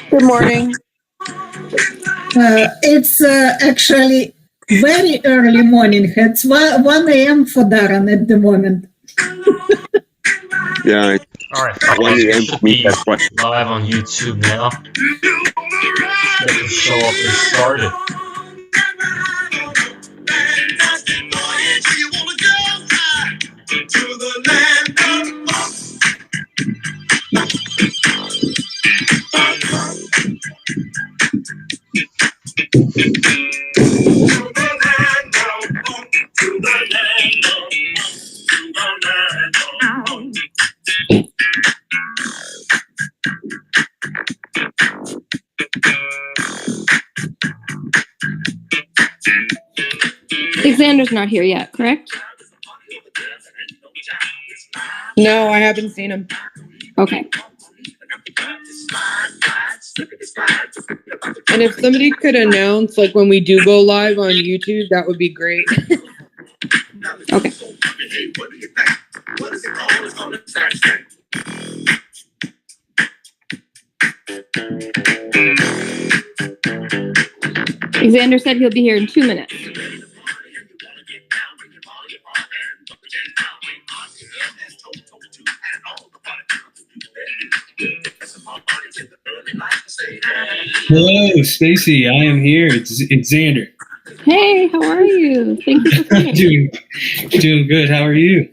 Good morning. It's actually very early morning. It's 1 a.m. for Darren at the moment. Yeah. All right. 1 a.m. Should be live on YouTube now. Get the show up and started. Xander's not here yet, correct? No, I haven't seen him. Okay. And if somebody could announce, like, when we do go live on YouTube, that would be great. Okay. Xander said he'll be here in 2 minutes. Hello, Stacy. I am here. It's Xander. Hey, how are you? Thank you for coming. Doing good. How are you?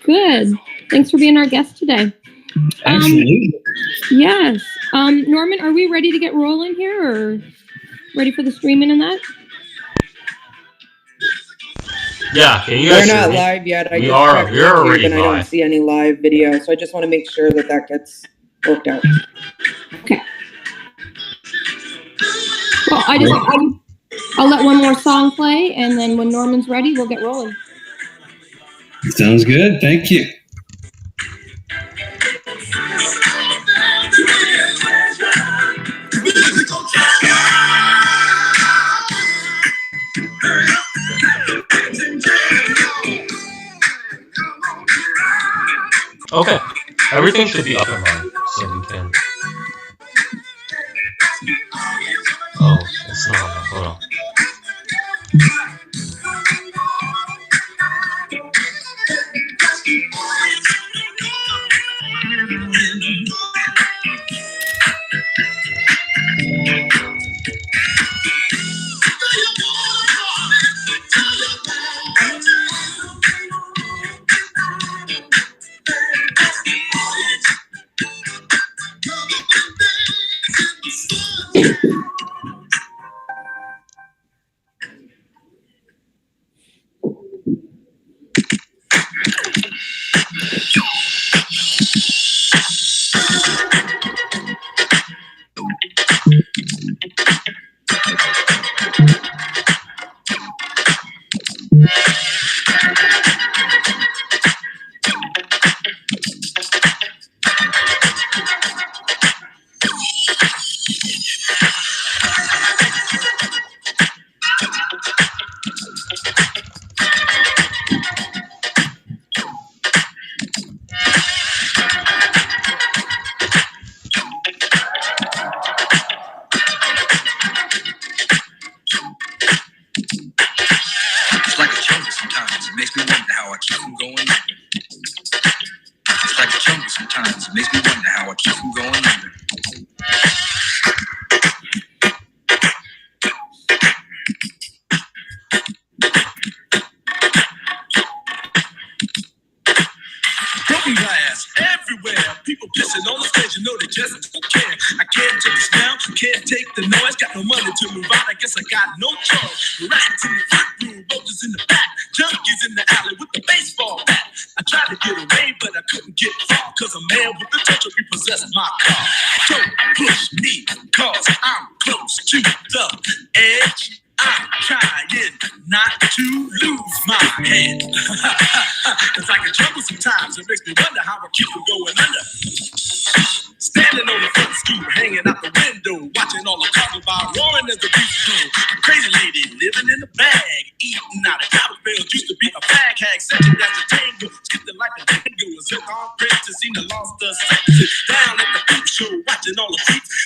Good. Thanks for being our guest today. Absolutely. Yes. Norman, are we ready to get rolling here, or ready for the streaming and that? Yeah, can you guys We're hear not me? live yet. We are. We're already and I don't live. see any live video, so I just want to make sure that that gets worked out. Okay. Well, I'll let one more song play, and then when Norman's ready, we'll get rolling. Sounds good. Thank you. Okay. Everything should be up and running, so we can. Oh, it's not. Hold on.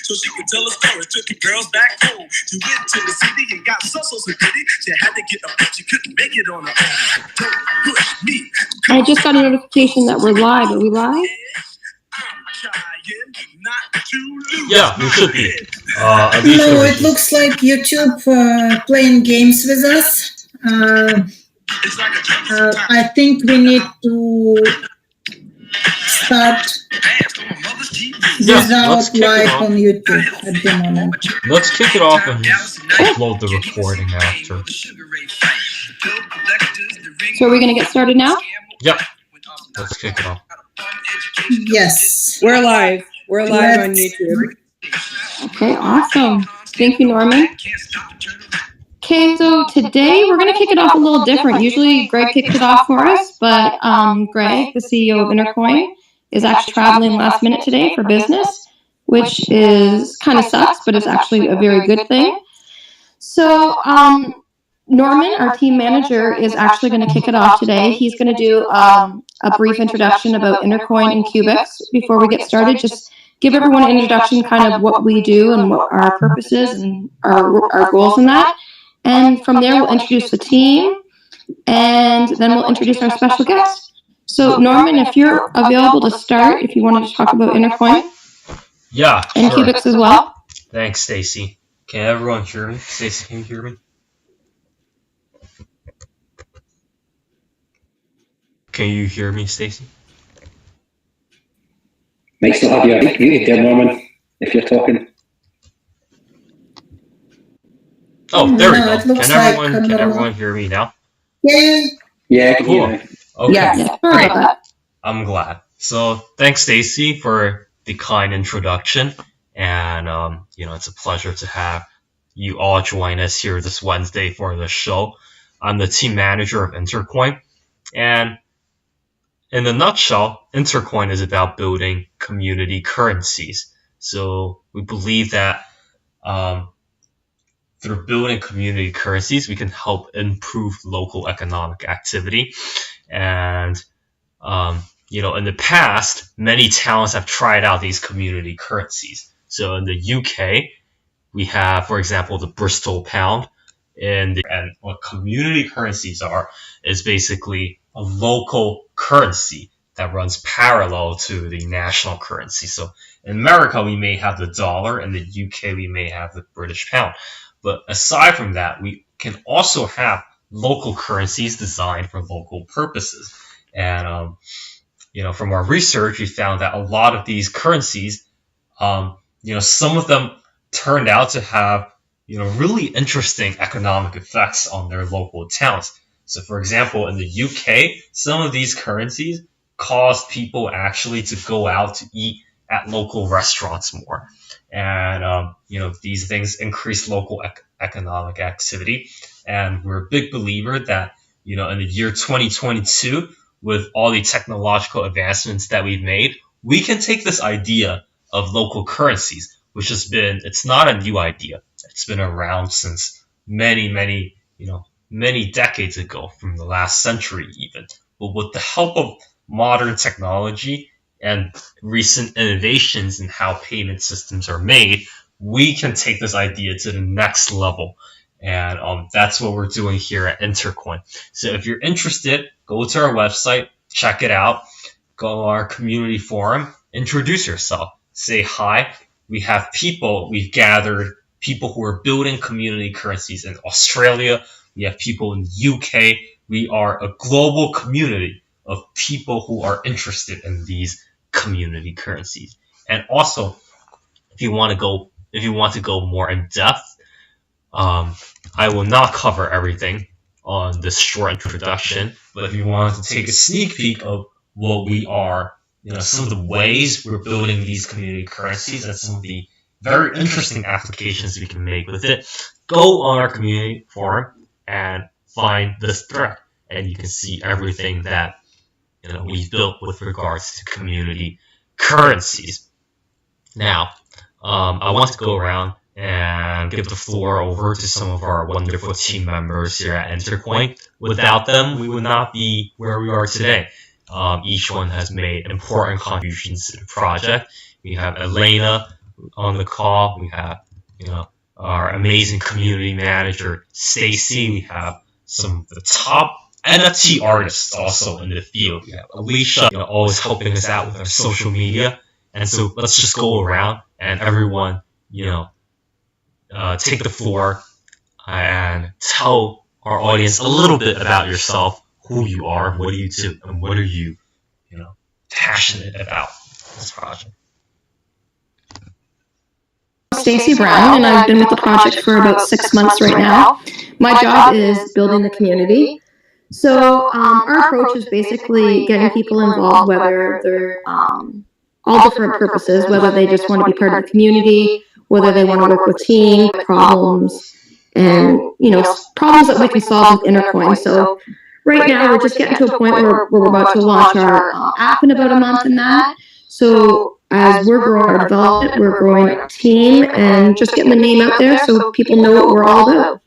so she could tell a story. Took the girls back home. She went to the city and got so pretty. She had to get up. She couldn't make it on her own. Don't push me. I just got a notification that we're live. Are we live? Yeah, we should be. At least No, it looks like YouTube playing games with us. I think we need to start without live on YouTube at the moment. Let's kick it off and just upload the recording after. So are we going to get started now? Yep. Let's kick it off. Yes. We're live. We're live on YouTube. Okay, awesome. Thank you, Norman. Okay, so today we're going to kick it off a little different. Usually Greg kicks it off for us, but Greg, the CEO of Intercoin, is actually traveling last minute today for business, which is kind of sucks, but it's actually a very good thing. So Norman, our team manager, is actually going to kick it off today. He's going to do a brief introduction about Intercoin and qbix before we get started. Just give everyone an introduction, kind of what we do and what our purpose is and our goals in that. And from there, we'll introduce the team, and then we'll introduce our special guest. So, Norman, if you're available to start, if you wanted to talk about Intercoin. Yeah, and sure. qbix as well. Thanks, Stacy. Can everyone hear me? Stacy, can you hear me? Can you hear me, Stacy? Might still have your mic muted there, Norman, if you're talking. Oh, there we No, go. it Can everyone hear me now? Yeah. Yeah, I can Cool. hear you. Okay. Yeah. Great. I'm glad. So thanks, Stacy, for the kind introduction. And, it's a pleasure to have you all join us here this Wednesday for the show. I'm the team manager of Intercoin. And in a nutshell, Intercoin is about building community currencies. So we believe that through building community currencies, we can help improve local economic activity. And, in the past, many towns have tried out these community currencies. So in the UK, we have, for example, the Bristol pound. And what community currencies are is basically a local currency that runs parallel to the national currency. So in America, we may have the dollar. In the UK, we may have the British pound. But aside from that, we can also have local currencies designed for local purposes. And, from our research, we found that a lot of these currencies, some of them turned out to have, really interesting economic effects on their local towns. So, for example, in the UK, some of these currencies caused people actually to go out to eat at local restaurants more. And, these things increase local economic activity. And we're a big believer that, in the year 2022, with all the technological advancements that we've made, we can take this idea of local currencies, which it's not a new idea. It's been around since many decades ago, from the last century even. But with the help of modern technology and recent innovations in how payment systems are made, we can take this idea to the next level. And that's what we're doing here at Intercoin. So if you're interested, go to our website, check it out, go to our community forum, introduce yourself, say hi. We've gathered people who are building community currencies in Australia. We have people in the UK. We are a global community of people who are interested in these community currencies. And also, if you want to go more in depth, I will not cover everything on this short introduction, but if you want to take a sneak peek of what we are, some of the ways we're building these community currencies and some of the very interesting applications we can make with it, go on our community forum and find this thread, and you can see everything that we've built with regards to community currencies. Now, I want to go around and give the floor over to some of our wonderful team members here at Intercoin. Without them, we would not be where we are today. Each one has made important contributions to the project. We have Elena, on the call. We have, our amazing community manager, Stacy. We have some of the top NFT artists also in the field. We have Alicia, always helping us out with our social media. And so let's just go around and everyone, take the floor and tell our audience a little bit about yourself, who you are, what do you do, and what are you, passionate about this project. Stacy Brown, and I've been with the project for about 6 months right now. My job is building the community. So our approach is basically getting people involved, whether they're all different purposes, whether they just want to be part of the community, whether they want to work with team problems, and problems that we can solve with Intercoin. So right now we're just getting to a point where we're about to launch our app in about a month and that. So as we're growing our development, we're growing our team and just getting the name out there so people know what we're all about.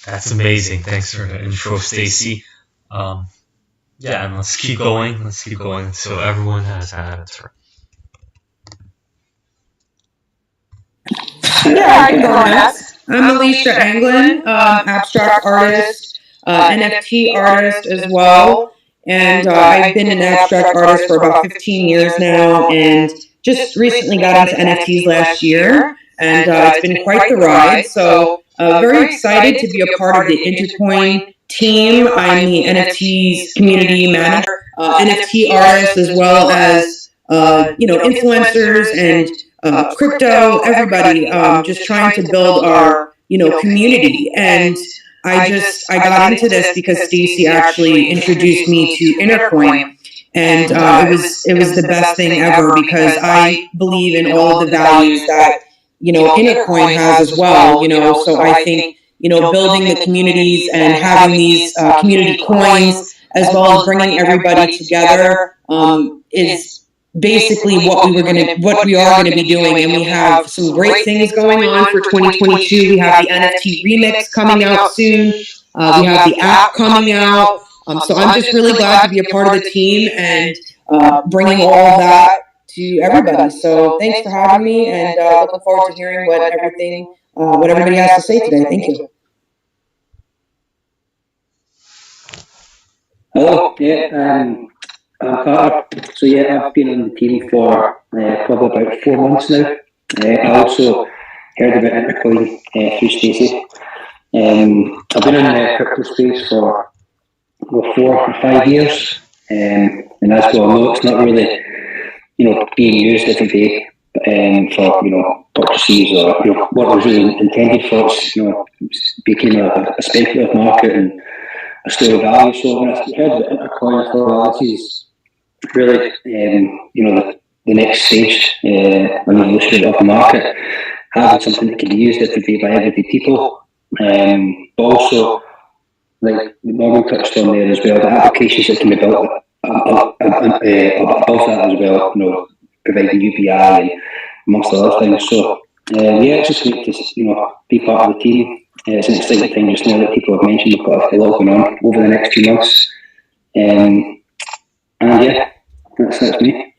That's amazing. Thanks for the intro, Stacy. And let's keep going. So everyone has had a turn. Yeah, I can go next. I'm Alicia Anglin, abstract artist, NFT artist as well. And I've been an abstract artist for about 15 years now and just recently got into NFTs last year. And it's been quite the ride. So very excited to be a part of the Intercoin team. I'm the NFTs community manager, NFT artist, as well as, influencers and crypto, everybody, just trying to build our, community. And I got into this because Stacy actually introduced me to Intercoin, and it was the best thing ever because I believe in all of the values that Intercoin has as well. So I think building the communities and having these community coins as well as bringing everybody together is basically what we are going to be doing. And we have some great things going on for 2022. We have the NFT remix coming out soon. We have the app coming out. So I'm just really glad to be a part of the team and bringing all that to everybody. So thanks for having me, and looking forward to hearing what everybody has to say today. Thank you. Hello, I'm Carter. So I've been on the team for probably about 4 months now. I also heard about Intercoin through Stacey. I've been in the crypto space for 4 or 5 years, and as we all know, it's not really being used every day for purchases or what was really intended for. It's became a speculative market and a store of value. So when I heard that Intercoin for this is really the next stage on the evolution of the market, having something that can be used every day by everyday people, but also like Norman touched on there as well, the applications that can be built above that as well, providing UBI and amongst other things. So it's just great to be part of the team. It's an exciting time just now that people have mentioned. We've got a lot going on over the next 2 months, and that's me.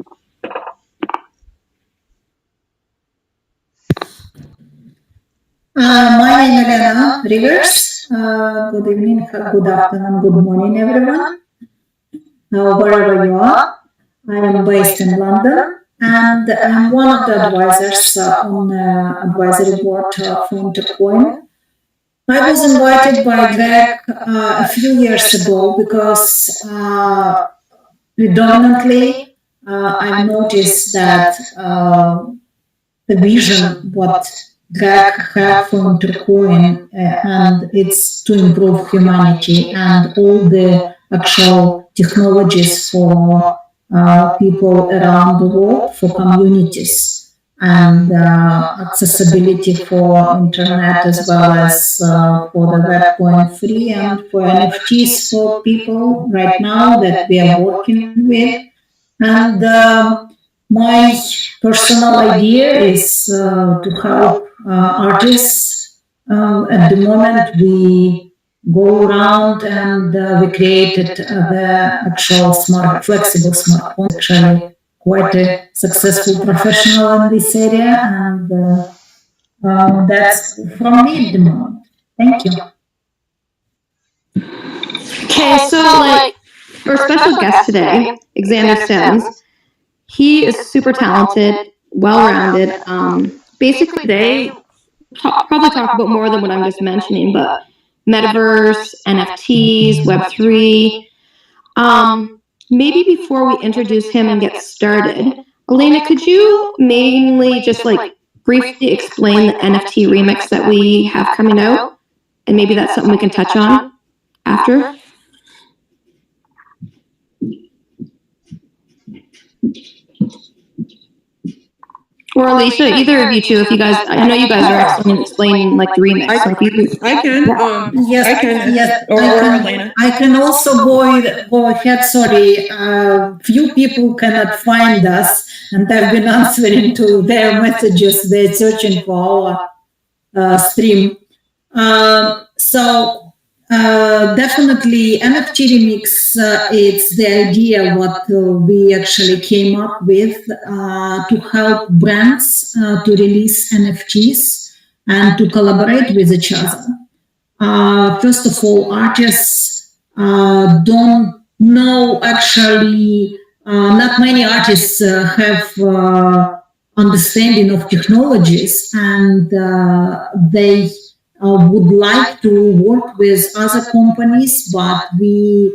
My name is Elena Rivers. Good evening, good afternoon, good morning, everyone. Wherever you are, I am based in London, and I'm one of the advisors on the advisory board for Intercoin. I was invited by Greg a few years ago because predominantly I noticed that the vision what Greg had for Intercoin and it's to improve humanity and all the actual technologies for people around the world, for communities, and accessibility for internet as well as for the Web.3 and for NFTs for people right now that we are working with. And my personal idea is to help artists. At the moment, we go around and we created the actual flexible smartphone, actually quite a successful professional in this area, and that's from me at the moment. Thank you. Okay, so like our special guest today, Xander Sims, he is super talented, well-rounded. Basically, they probably talk about more than what I'm just mentioning, but metaverse, NFTs, Web3. Maybe before we introduce him and get started, Elena, could you mainly just like briefly explain the NFT remix that we have coming out? And maybe that's something we can touch on after? Or Alicia, either of you two, if you guys, I know you guys are excellent in explaining like the remix. So if you, I can. Yes, I can. yes, Or Elena. I can also go ahead. Sorry, few people cannot find us, and I've been answering to their messages. They're searching for our stream. So definitely NFT remix. It's the idea what we actually came up with to help brands to release NFTs and to collaborate with each other. First of all, artists don't know actually. Not many artists have understanding of technologies, and they would like to work with other companies, but we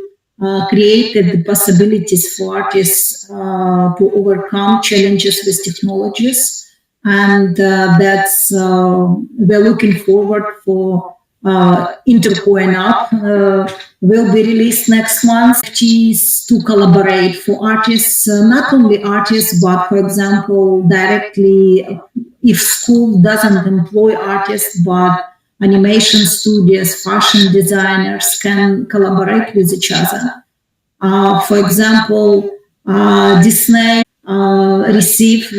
created the possibilities for artists to overcome challenges with technologies, and that's we're looking forward for Intercoin app will be released next month. NFTs to collaborate for artists, not only artists, but for example, directly if school doesn't employ artists, but animation studios, fashion designers can collaborate with each other. For example, Disney receive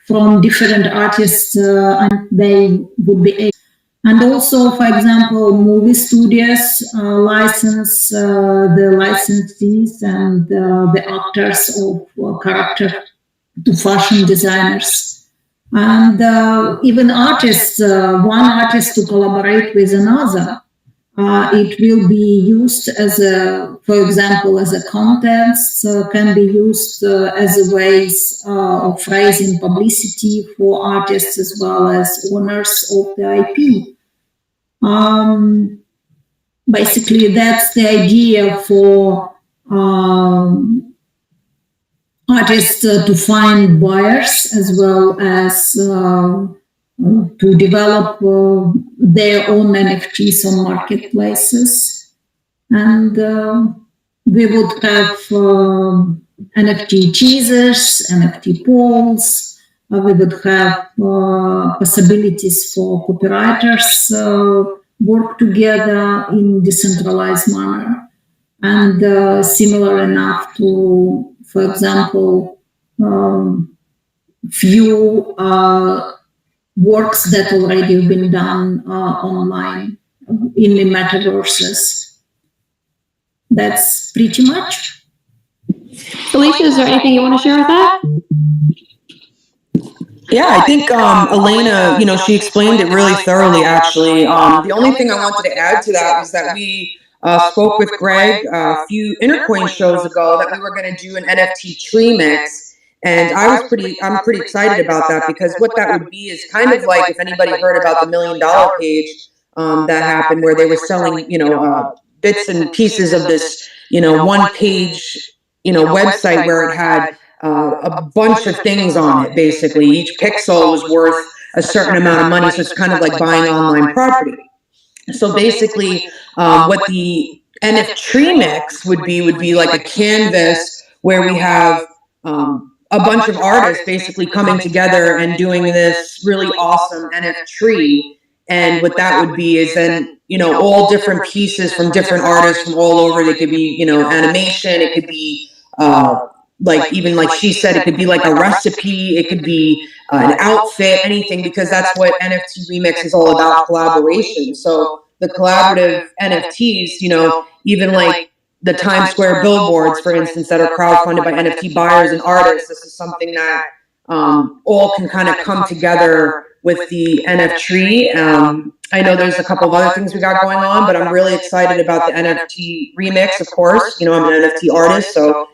from different artists and they would be able. And also, for example, movie studios license the licensees and the actors of character to fashion designers. And even artists, one artist to collaborate with another, it will be used as a, for example, as a contents, can be used as a ways of raising publicity for artists as well as owners of the IP. Basically, that's the idea for artists to find buyers as well as to develop their own NFTs on marketplaces. And we would have NFT teasers, NFT polls. We would have possibilities for copywriters work together in decentralized manner. And similar enough to, for example, few works that already have been done online in the metaverses. That's pretty much. Alicia, is there anything you want to share with that? Yeah, I think Elena, she explained it really thoroughly, actually. The only thing I wanted to add to that was that we spoke with Greg a few Intercoin shows ago that we were going to do an NFT tree mix. And I'm pretty excited about that, because what that would be is kind of like if anybody heard about the $1 million page that happened, where they were selling, bits and pieces of this, one page, website where it had a bunch of things on it. Basically, each pixel was worth a certain amount of money, so it's kind of like buying online property. So basically, what the NFT mix would be like a canvas where we have a bunch of artists basically coming together and doing this really awesome NFT. And what that would be is then, all different pieces from different artists from all over. They could be, animation. It could be even like she said, it could be like a recipe. It could be an outfit, anything, because that's what NFT Remix is all about, collaboration. So the collaborative NFTs, even like the Times Square billboards, for instance, that are crowdfunded by NFT buyers and artists. This is something that all can kind of come together with the NFT. I know there's a couple of other things we got going on, but I'm really excited about the NFT remix, of course. You know, I'm an NFT artist, so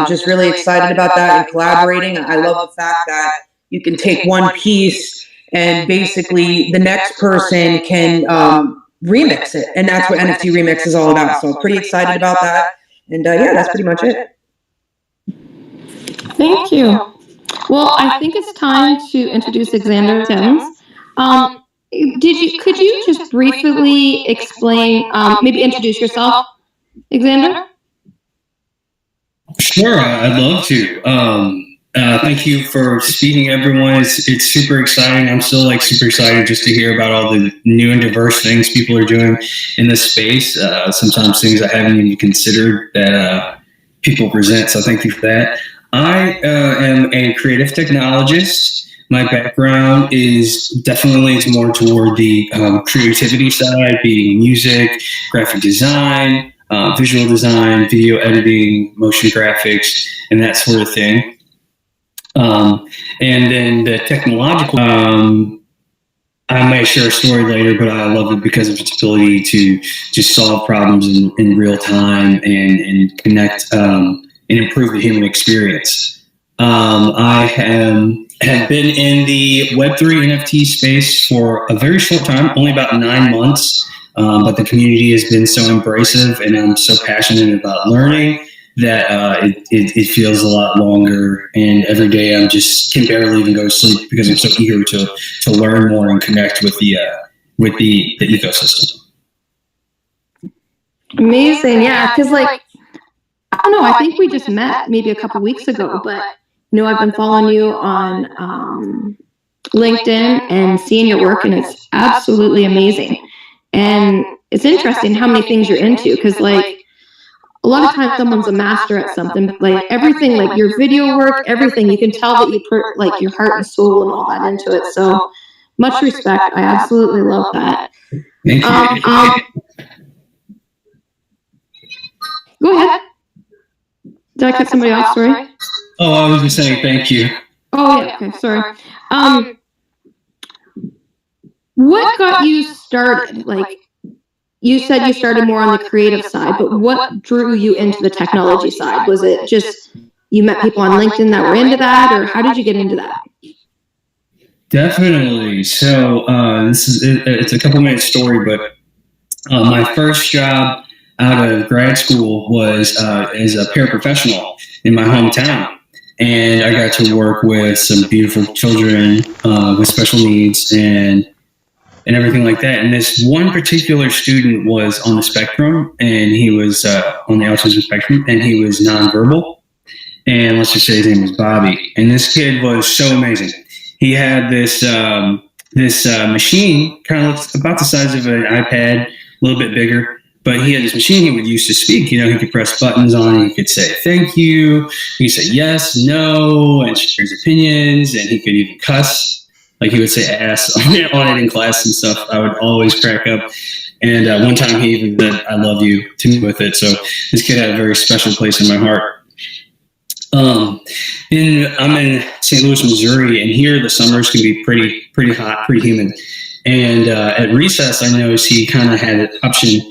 just really excited about that and collaborating. I love the fact that you can take one piece and basically the next person can remix it. And that's what NFT Remix is all about. So pretty excited about that. And yeah, that's pretty much it. Thank you. Well, I think it's time to introduce Xander Sims. Could you just briefly explain, maybe introduce yourself, Xander? Sure, I'd love to. Thank you for speaking, everyone. It's super exciting. I'm still super excited just to hear about all the new and diverse things people are doing in this space. Sometimes things I haven't even considered that people present. So thank you for that. I am a creative technologist. My background is definitely more toward the creativity side, being music, graphic design, visual design, video editing, motion graphics, and that sort of thing. And then the technological, I may share a story later, but I love it because of its ability to just solve problems in real time and connect and improve the human experience. I have been in the Web3 NFT space for a very short time, only about 9 months, but the community has been so embracive and I'm so passionate about learning that it feels a lot longer, and every day I'm just can barely even go to sleep because I'm so eager to learn more and connect with the ecosystem. Amazing, yeah, because I don't know, I think we just met maybe a couple weeks ago, but I've been following you on LinkedIn and seeing your work, and it's absolutely amazing. And it's interesting how many things you're into, because a lot of times someone's a master at something, everything, your video work, everything, you can tell that you put your heart and soul and all that into it. So much respect. I absolutely love that. Thank you. Go ahead. Did I cut somebody off? Sorry. Oh, I was just saying thank you. Oh yeah. Okay. Sorry. What got you started? You said you started more on the creative side, but what drew you into the technology side? Was it just you met people on LinkedIn that were into that, or how did you get into that? Definitely. So it's a couple minute story, but my first job out of grad school was as a paraprofessional in my hometown. And I got to work with some beautiful children with special needs and everything like that. And this one particular student was on the spectrum, and he was on the autism spectrum, and he was nonverbal. And let's just say his name was Bobby. And this kid was so amazing. He had this machine, kind of about the size of an iPad, a little bit bigger. But he had this machine he would use to speak. He could press buttons on it. He could say thank you. He could say yes, no, and share his opinions. And he could even cuss. He would say ass on it in class and stuff. I would always crack up. And one time he even said, I love you to me with it. So this kid had a very special place in my heart. And I'm in St. Louis, Missouri, and here the summers can be pretty hot, pretty humid. And at recess, I noticed he kind of had an option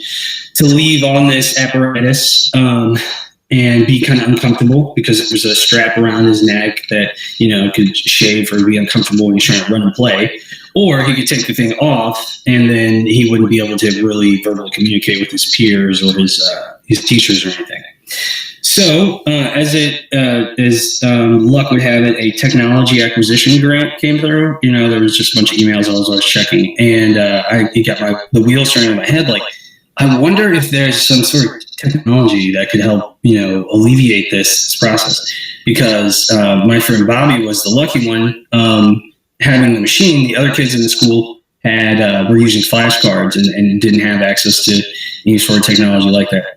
to leave on this apparatus and be kind of uncomfortable because there was a strap around his neck that, could shave or be uncomfortable when he's trying to run and play. Or he could take the thing off, and then he wouldn't be able to really verbally communicate with his peers or his teachers or anything. So as luck would have it, a technology acquisition grant came through. There was just a bunch of emails I was checking, and it got the wheels turning in my head. I wonder if there's some sort of technology that could help, alleviate this process. Because my friend Bobby was the lucky one having the machine. The other kids in the school were using flashcards and didn't have access to any sort of technology like that.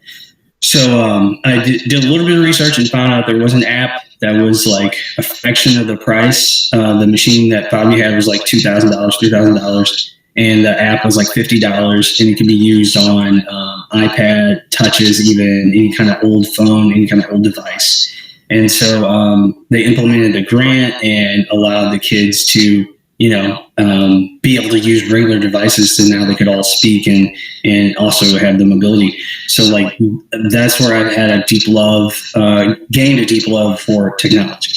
So I did a little bit of research and found out there was an app that was a fraction of the price. The machine that Bobby had was $2,000, $3,000. and the app was like $50, and it could be used on iPad, touches, even any kind of old phone, any kind of old device. And so they implemented a grant and allowed the kids to, be able to use regular devices, so now they could all speak and also have the mobility. So like that's where I've had gained a deep love for technology.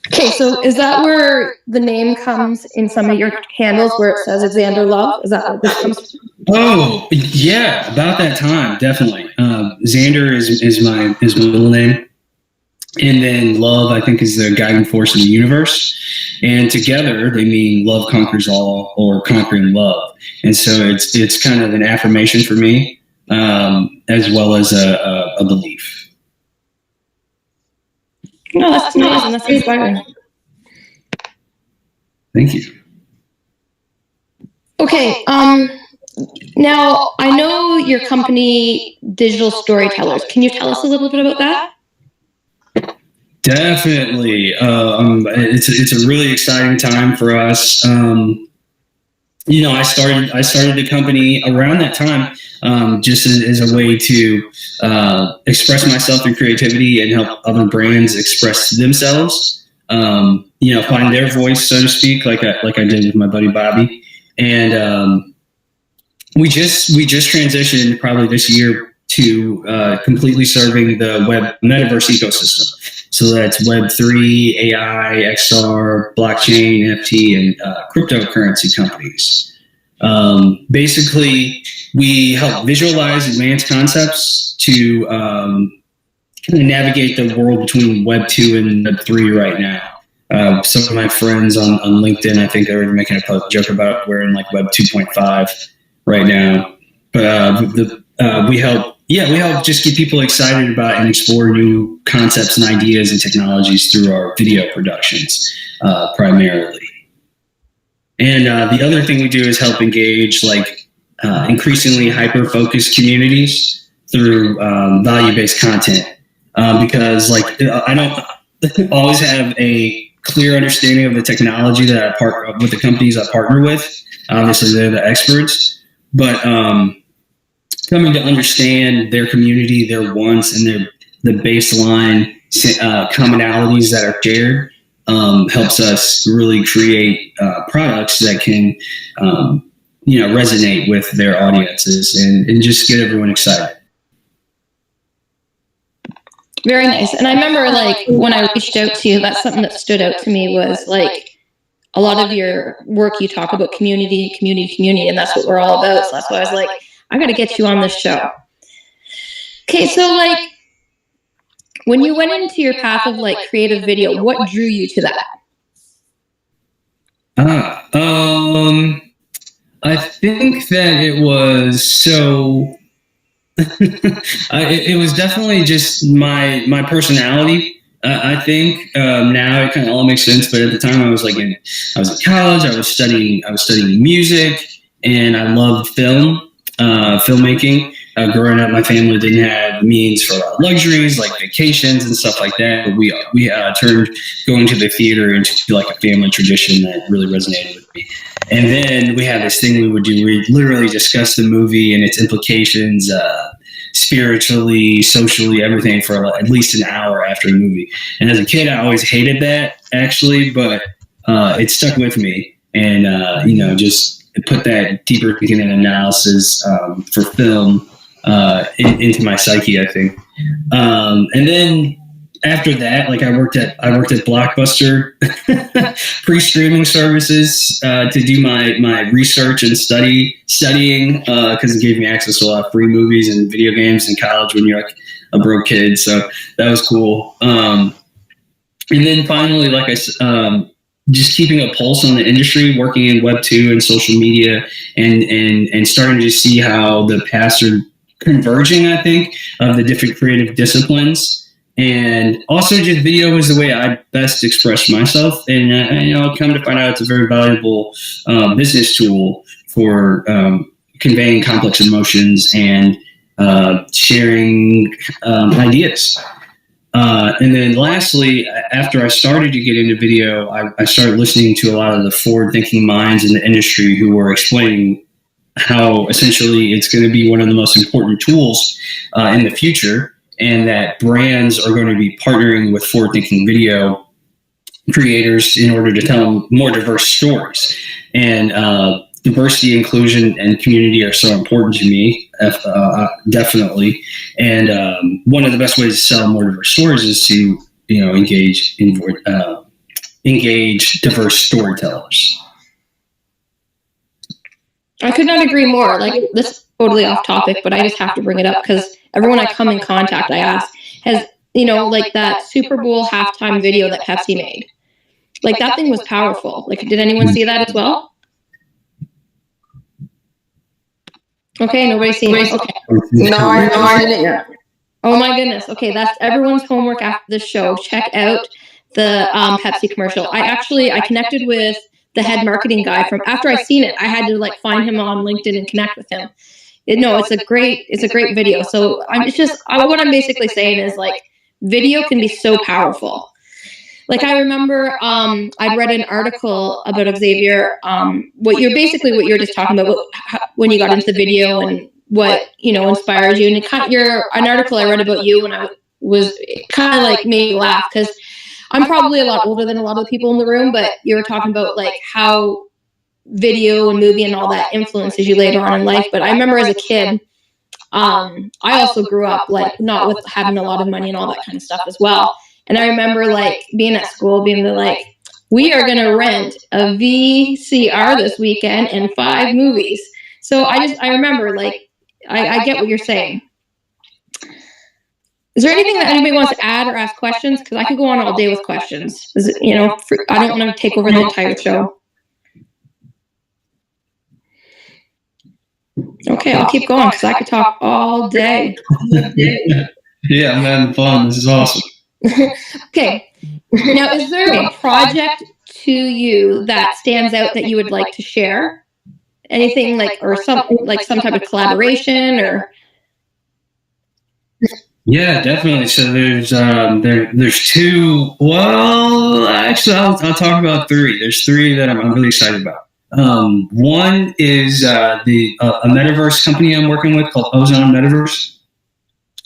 Okay, so is that where the name comes in some of your handles where it says Xander Love? Is that where this comes from? Oh, yeah, about that time, definitely. Xander is my middle name. And then Love, I think, is the guiding force of the universe. And together, they mean love conquers all, or conquering love. And so it's kind of an affirmation for me, as well as a belief. No, that's amazing. That's inspiring. Thank you. Okay. Now, I know your company, Digital Storytellers. Can you tell us a little bit about that? Definitely. It's a really exciting time for us. I started the company around that time, just as a way to express myself through creativity and help other brands express themselves. Find their voice, so to speak, like I did with my buddy Bobby. And we just transitioned probably this year to completely serving the web metaverse ecosystem. So that's Web3, AI, XR, blockchain, NFT, and cryptocurrency companies. Basically, we help visualize advanced concepts to kind of navigate the world between Web2 and Web3 right now. Some of my friends on LinkedIn, I think they were making a joke about we're in like Web 2.5 right now. But we help just get people excited about and explore new concepts and ideas and technologies through our video productions, primarily. And the other thing we do is help engage increasingly hyper-focused communities through value-based content. Because I don't always have a clear understanding of the technology that I partner with, the companies I partner with. Obviously, they're the experts, but coming to understand their community, their wants, and the baseline commonalities that are shared helps us really create products that can resonate with their audiences and just get everyone excited. Very nice. And I remember when I reached out to you, that's something that stood out to me was a lot of your work, you talk about community, and that's what we're all about. So that's why I was like, I got to get you on this show. Okay, so when you went into your path of creative video, what drew you to that? I think that it was so. It was definitely just my personality. I think now it kind of all makes sense, but at the time I was in college. I was studying music, and I loved filmmaking. Growing up, my family didn't have means for a lot of luxuries like vacations and stuff like that. But we turned going to the theater into a family tradition that really resonated with me. And then we had this thing we would do. We'd literally discuss the movie and its implications, spiritually, socially, everything for at least an hour after the movie. And as a kid, I always hated that, actually, but it stuck with me. And, just put that deeper thinking and analysis for film into my psyche, I think. And then after that, I worked at Blockbuster pre-streaming services to do my research and studying because it gave me access to a lot of free movies and video games in college when you're a broke kid. So that was cool. And then finally, just keeping a pulse on the industry, working in Web 2 and social media, and starting to see how the paths are converging, I think, of the different creative disciplines. And also just video is the way I best express myself. And, come to find out it's a very valuable business tool for conveying complex emotions and sharing ideas. And then lastly, after I started to get into video, I started listening to a lot of the forward-thinking minds in the industry who were explaining how essentially it's going to be one of the most important tools in the future, and that brands are going to be partnering with forward-thinking video creators in order to tell more diverse stories. And diversity, inclusion, and community are so important to me, definitely. And one of the best ways to sell more diverse stories is to, engage diverse storytellers. I could not agree more. Like, this is totally off topic, but I just have to bring it up because everyone I come in contact, I ask, has, like that Super Bowl halftime video that Pepsi made. Like, that thing was powerful. Like, did anyone see that as well? Okay, nobody's seen it. Okay. No, I didn't yet. Oh my goodness. Okay, that's everyone's homework after this show. Check out the Pepsi commercial. I connected with the head marketing guy from after I seen it. I had to find him on LinkedIn and connect with him. It's a great video. So what I'm basically saying is video can be so powerful. I remember I'd read an article about Xavier, what you're just talking about when you got into the video and what, inspires you. And an article I read about you when I was kind of made me laugh because I'm probably a lot older than a lot of the people in the room, but you were talking about how video and movie and all that influences you later on in life. But I remember as a kid, I also grew up not with having a lot of money and all that kind of stuff as well. And I remember being at school, being we are going to rent a VCR this weekend and 5 movies. So I remember I get what you're saying. Is there anything that anybody wants to add or ask questions? Because I could go on all day with questions. I don't want to take over the entire show. Okay, I'll keep going because I could talk all day. Yeah, I'm having fun. This is awesome. Okay. Now, is there a project to you that stands out that you would like to share? Anything or some type of collaboration or? Yeah, definitely. So there's 2. Well, actually, I'll talk about 3. There's 3 that I'm really excited about. One is a metaverse company I'm working with called Ozone Metaverse.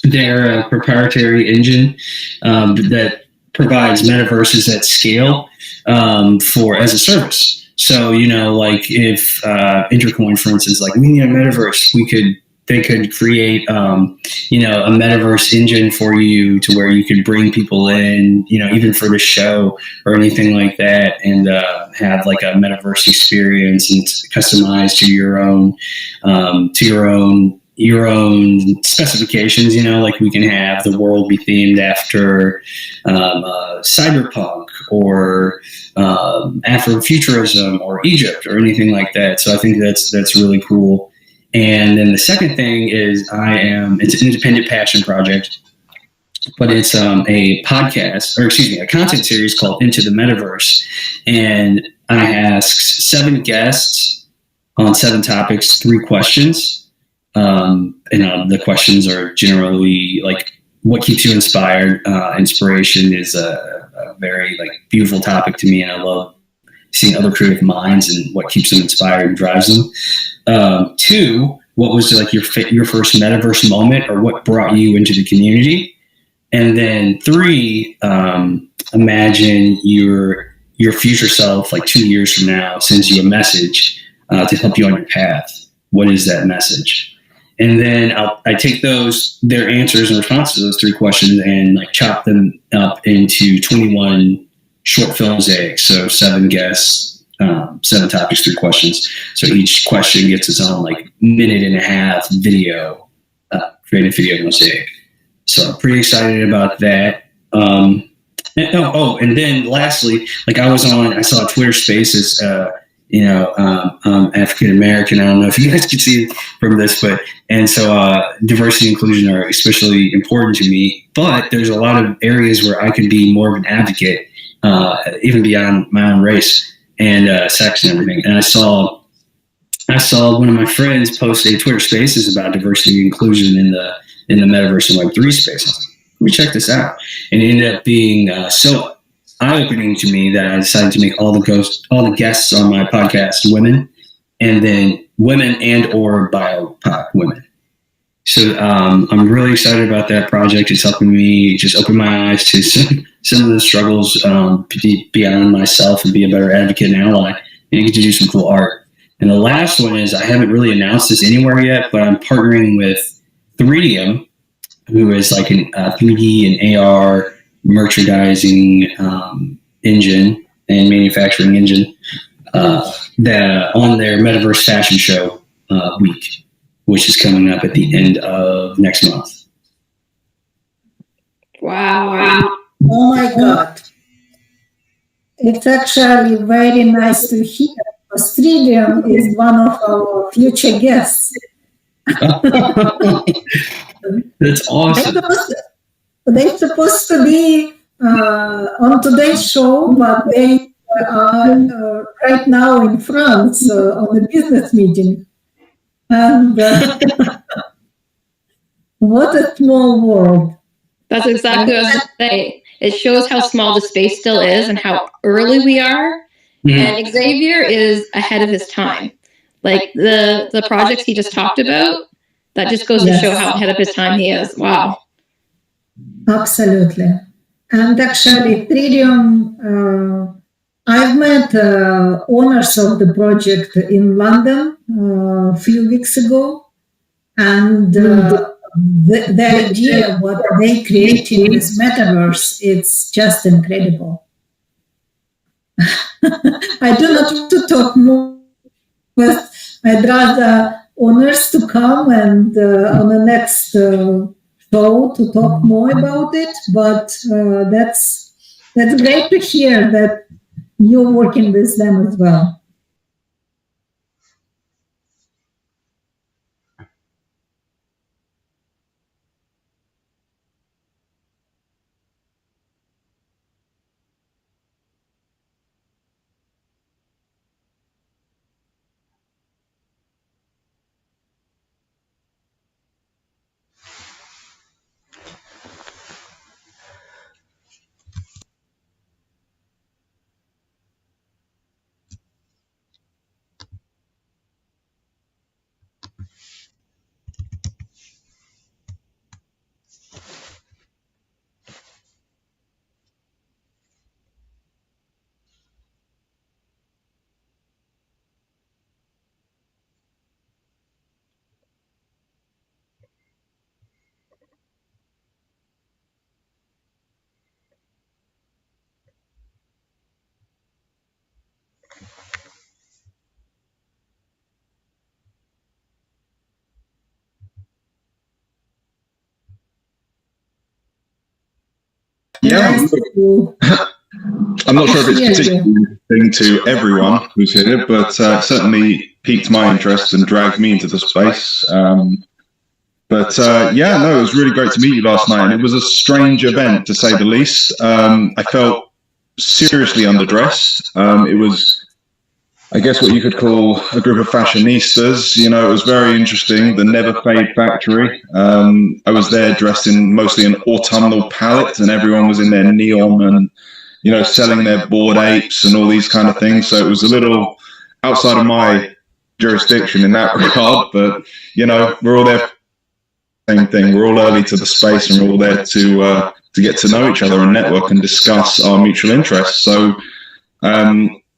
They're a proprietary engine that provides metaverses at scale as a service. So, if Intercoin, for instance, we need a metaverse, they could create, a metaverse engine for you to where you could bring people in, even for the show or anything like that, and have a metaverse experience and it's customized to your own specifications. We can have the world be themed after cyberpunk or Afrofuturism or Egypt or anything like that. So I think that's really cool. And then the second thing is it's an independent passion project, but it's a content series called Into the Metaverse. And I ask 7 guests on 7 topics, 3 questions. The questions are generally what keeps you inspired. Inspiration is a very beautiful topic to me, and I love seeing other creative minds and what keeps them inspired and drives them. 2, what was your first metaverse moment, or what brought you into the community? And then 3, imagine your future self 2 years from now sends you a message to help you on your path. What is that message? And then I take their answers and responses to those 3 questions and chop them up into 21 short films. So 7 guests, 7 topics, 3 questions. So each question gets its own minute and a half video, creative video mosaic. So I'm pretty excited about that. And then lastly, I saw Twitter Spaces. I'm African American. I don't know if you guys can see it from this, and so diversity and inclusion are especially important to me. But there's a lot of areas where I could be more of an advocate, even beyond my own race and sex and everything. And I saw one of my friends post a Twitter Spaces about diversity and inclusion in the metaverse and Web3 space. let me check this out. And it ended up being so eye-opening to me that I decided to make all the guests on my podcast women, and then women and or BIPOC women. So I'm really excited about that project. It's helping me just open my eyes to some of the struggles beyond myself and be a better advocate and ally, and get to do some cool art. And the last one is, I haven't really announced this anywhere yet, but I'm partnering with 3Dium, who is like an 3D and AR merchandising engine and manufacturing engine that on their Metaverse Fashion Show week, which is coming up at the end of next month. Wow. Oh my God. It's actually very nice to hear. Australian is one of our future guests. That's awesome. They're supposed to be on today's show, but they are right now in France on a business meeting. And what a small world. That's exactly what I was going to say. It shows how small the space still is and how early we are. Mm-hmm. And Xavier is ahead of his time. Like the projects he just talked about, that just goes to show how ahead of his time he is. Wow. Absolutely. And actually, 3Dium, I've met owners of the project in London a few weeks ago. And the idea of what they created in this metaverse, it's just incredible. I do not want to talk more, but I'd rather owners to come and on the next show to talk more about it. But that's great to hear that you're working with them as well. Yeah, I'm not sure if it's particularly interesting to everyone who's here, but certainly piqued my interest and dragged me into the space. Yeah, no, it was really great to meet you last night, and it was a strange event, to say the least. I felt seriously underdressed. It was, I guess, what you could call a group of fashionistas. You know, it was very interesting. The Never Fade Factory. I was there dressed in mostly an autumnal palette, and everyone was in their neon and, you know, selling their Bored Apes and all these kind of things. So it was a little outside of my jurisdiction in that regard. But, you know, we're all there. Same thing. We're all early to the space, and we're all there to get to know each other and network and discuss our mutual interests. So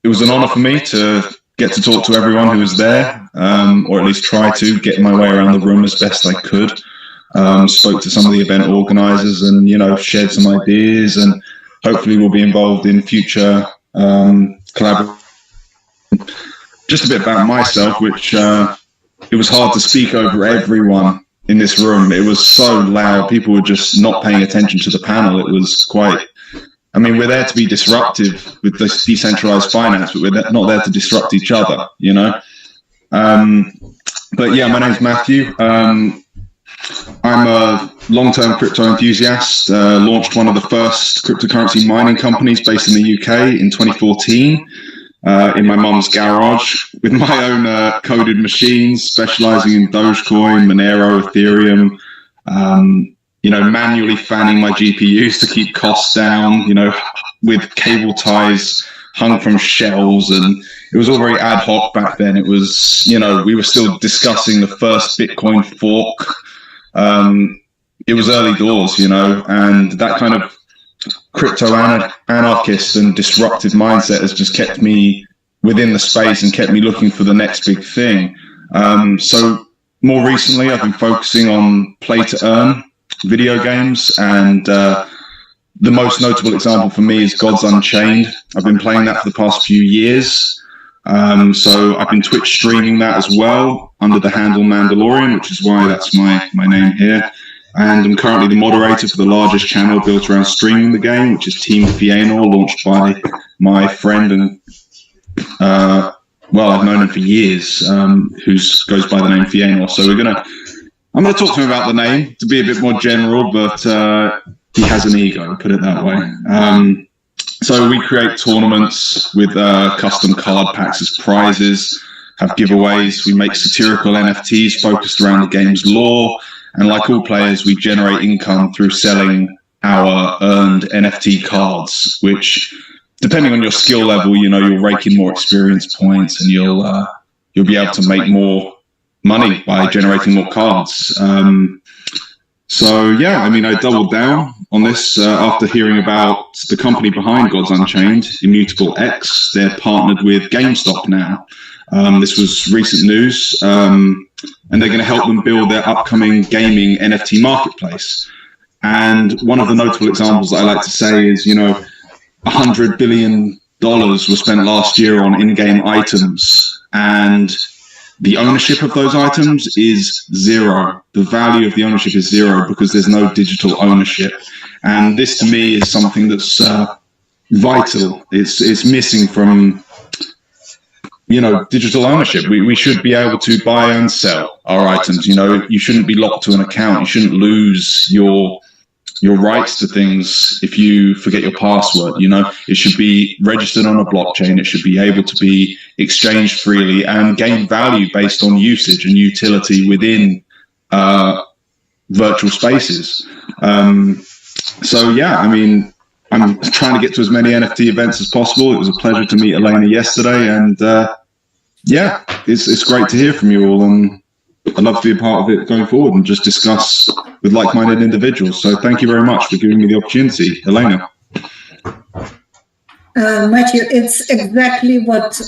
it was an honor for me to get to talk to everyone who was there, or at least try to get my way around the room as best I could. Spoke to some of the event organizers and, you know, shared some ideas, and hopefully we'll be involved in future collaborations. Just a bit about myself, which it was hard to speak over everyone in this room. It was so loud. People were just not paying attention to the panel. It was quite... I mean, we're there to be disruptive with this decentralized finance, but we're not there to disrupt each other, you know? But yeah, my name's Matthew. I'm a long-term crypto enthusiast, launched one of the first cryptocurrency mining companies based in the UK in 2014 in my mum's garage with my own coded machines, specializing in Dogecoin, Monero, Ethereum, manually fanning my GPUs to keep costs down, with cable ties hung from shelves, and it was all very ad hoc back then. It was, we were still discussing the first Bitcoin fork. It was early doors, and that kind of crypto anarchist and disruptive mindset has just kept me within the space and kept me looking for the next big thing. So more recently, I've been focusing on play to earn video games, and the most notable example for me is Gods Unchained. I've been playing that for the past few years. So I've been Twitch streaming that as well under the handle Mandalorian, which is why that's my name here. And I'm currently the moderator for the largest channel built around streaming the game, which is Team Fienor, launched by my friend and, I've known him for years, who goes by the name Fienor. So I'm going to talk to him about the name to be a bit more general, but he has an ego, put it that way. So we create tournaments with custom card packs as prizes, have giveaways. We make satirical NFTs focused around the game's lore. And like all players, we generate income through selling our earned NFT cards, which, depending on your skill level, you'll rake in more experience points, and you'll be able to make more money by generating more cards. I doubled down on this after hearing about the company behind Gods Unchained, Immutable X. They're partnered with GameStop now. This was recent news, and they're going to help them build their upcoming gaming NFT marketplace. And one of the notable examples that I like to say is, $100 billion was spent last year on in-game items, and the ownership of those items is zero. The value of the ownership is zero because there's no digital ownership. And this, to me, is something that's vital. It's missing from digital ownership. We should be able to buy and sell our items. You shouldn't be locked to an account. You shouldn't lose your rights to things if you forget your password. It should be registered on a blockchain. It should be able to be exchanged freely and gain value based on usage and utility within virtual spaces. I'm trying to get to as many NFT events as possible. It was a pleasure to meet Elena yesterday, and it's great to hear from you all, and I'd love to be a part of it going forward and just discuss with like-minded individuals. So thank you very much for giving me the opportunity, Elena. Matthew, it's exactly what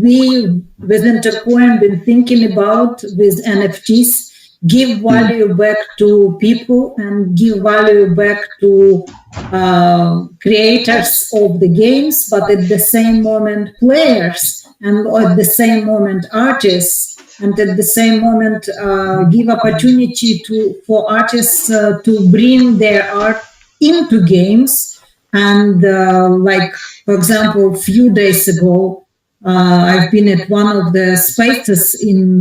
we with Intercoin been thinking about with NFTs. Give value back to people and give value back to creators of the games, but at the same moment players, and at the same moment artists, and at the same moment give opportunity for artists to bring their art into games. And for example, a few days ago, I've been at one of the spaces in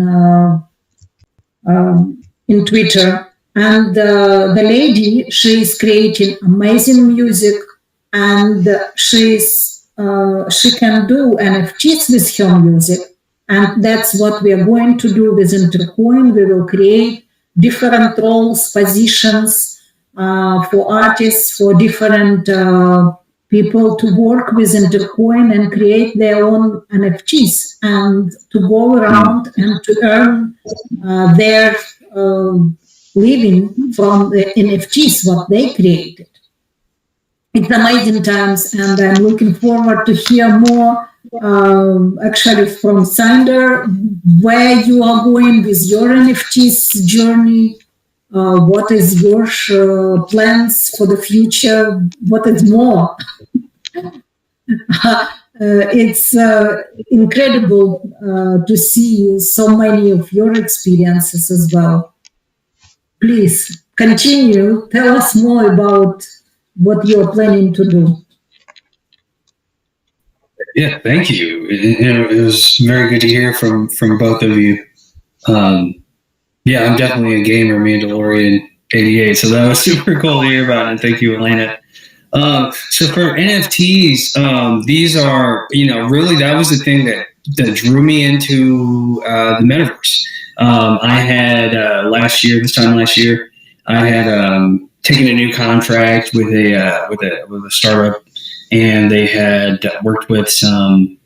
Twitter, and the lady, she is creating amazing music, and she can do NFTs with her music. And that's what we are going to do with Intercoin. We will create different roles, positions for artists, for different people to work with Intercoin and create their own NFTs and to go around and to earn their living from the NFTs, what they created. It's amazing times, and I'm looking forward to hear more actually from Xander, where you are going with your NFTs journey. What is your plans for the future? What is more? It's incredible to see so many of your experiences as well. Please continue. Tell us more about what you're planning to do. Yeah, thank you. It was very good to hear from both of you. I'm definitely a gamer, Mandalorian 88, so that was super cool to hear about, and thank you, Elena. So for NFTs, these are, really that was the thing that drew me into the metaverse. I had this time last year, I had taken a new contract with a startup, and they had worked with some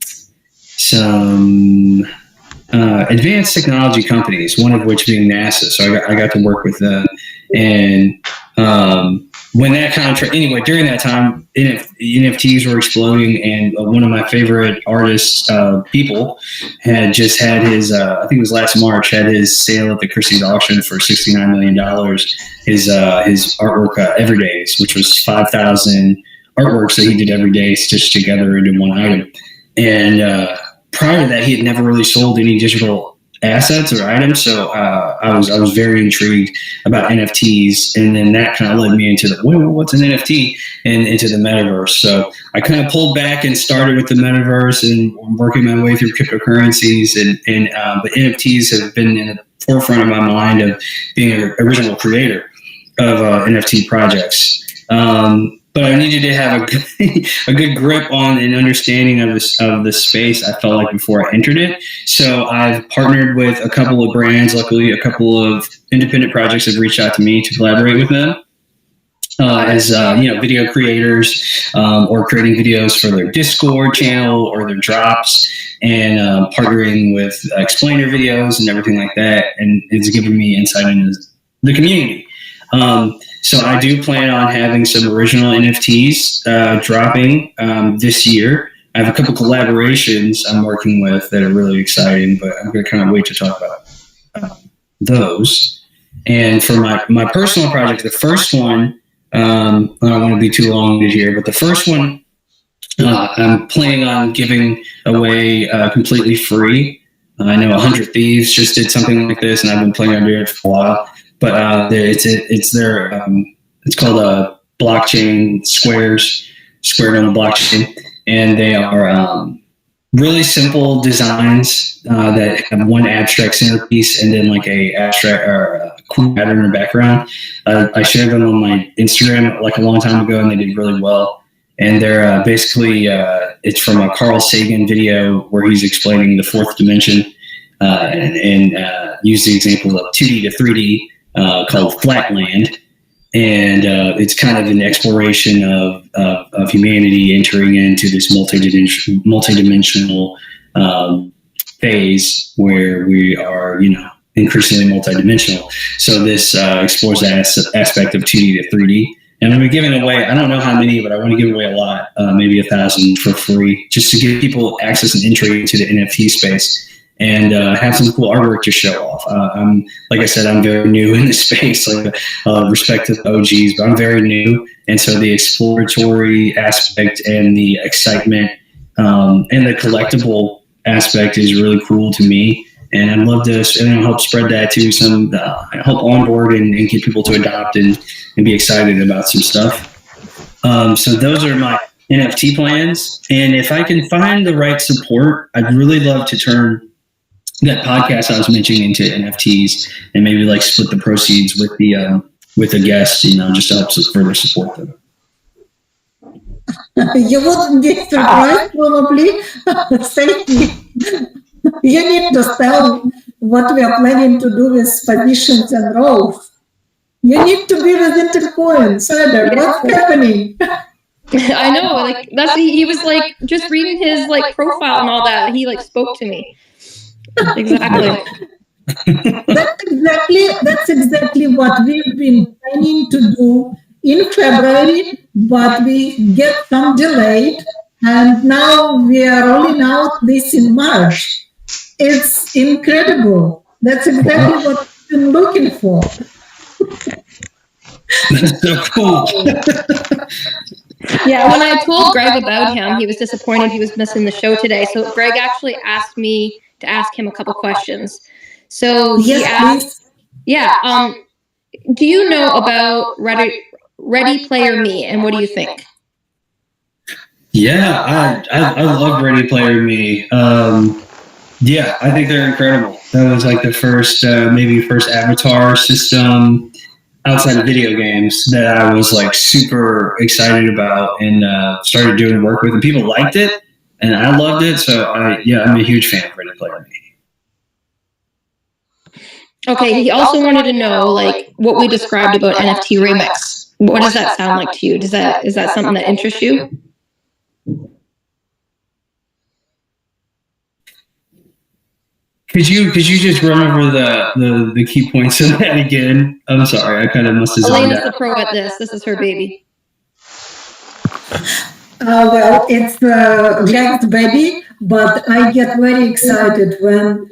advanced technology companies, one of which being NASA. So I got to work with them. And when that contract, anyway, during that time, NFTs were exploding, and one of my favorite artists, People, had just had his, I think it was last March, had his sale at the Christie's auction for $69 million. His artwork, Everydays, which was 5,000 artworks that he did every day stitched together into one item. And prior to that, he had never really sold any digital assets or items, so I was very intrigued about NFTs, and then that kind of led me into what's an NFT and into the metaverse. So I kind of pulled back and started with the metaverse and working my way through cryptocurrencies, and but NFTs have been in the forefront of my mind of being an original creator of NFT projects. But I needed to have a good grip on and understanding of the space, I felt like, before I entered it. So I've partnered with a couple of brands. Luckily, a couple of independent projects have reached out to me to collaborate with them as video creators or creating videos for their Discord channel or their drops, and partnering with explainer videos and everything like that. And it's given me insight into the community. So I do plan on having some original NFTs dropping this year. I have a couple collaborations I'm working with that are really exciting, but I'm going to kind of wait to talk about those. And for my personal project, the first one, I don't want to be too long-winded here, but the first one I'm planning on giving away completely free. I know 100 Thieves just did something like this, and I've been planning on doing it for a while. But it's called a blockchain squared on the blockchain, and they are really simple designs that have one abstract centerpiece and then like a abstract or a cool pattern or background. I shared them on my Instagram like a long time ago, and they did really well. And they're basically it's from a Carl Sagan video where he's explaining the fourth dimension and used the example of 2D to 3D. Called Flatland, and it's kind of an exploration of humanity entering into this multidimensional phase where we are, increasingly multidimensional. So this explores that aspect of 2D to 3D. And I'm going to be giving away, I don't know how many, but I want to give away a lot, maybe 1,000 for free, just to give people access and entry into the NFT space. And have some cool artwork to show off. Like I said, I'm very new in this space, like respect to the OGs, but I'm very new. And so the exploratory aspect and the excitement and the collectible aspect is really cool to me. And I'd love to help spread that to some, help onboard and get people to adopt and be excited about some stuff. So those are my NFT plans. And if I can find the right support, I'd really love to turn that podcast I was mentioning into NFTs and maybe like split the proceeds with the guests, just to help further support them. You wouldn't be surprised, probably. You need to tell what we are planning to do with positions and roles. You need to be with Intercoin. Xander, what's happening? I know, like he was like just reading his like profile and all that. He like spoke to me. Exactly. That's exactly what we've been planning to do in February, but we get some delayed, and now we are rolling out this in March. It's incredible. That's exactly what we've been looking for. That's so cool. Yeah, when I told Greg about him, he was disappointed he was missing the show today. So Greg actually asked me to ask him a couple questions. So he asked, do you know about Ready Player Me, and what do you think? Yeah, I love Ready Player Me. Yeah, I think they're incredible. That was like the first avatar system outside of video games that I was like super excited about and started doing work with, and people liked it and I loved it. So I'm a huge fan of Ready Player Me. Okay, he also wanted to know like what we described about NFT remix. What does that sound like to you? Is that something that interests you? Could you just run over the key points of that again? I'm sorry, I kind of must have zoned Elena's out. the pro at this. This is her baby. Well, it's Greg's baby, but I get very excited when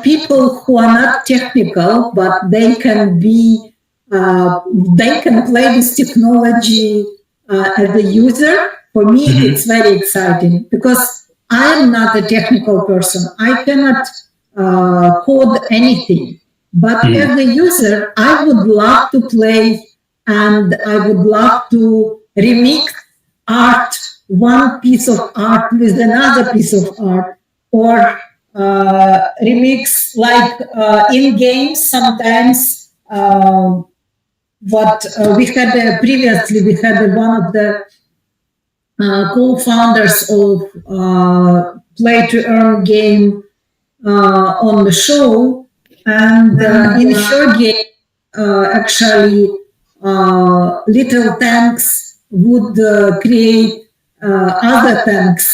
people who are not technical, but they can be, they can play this technology as a user. For me, it's very exciting because I am not a technical person. I cannot code anything. But as a user, I would love to play and I would love to remix art, one piece of art with another piece of art, or remix like in games sometimes. What we had previously, we had one of the co-founders of Play to Earn game on the show, and in her game, actually, little tanks would create other tanks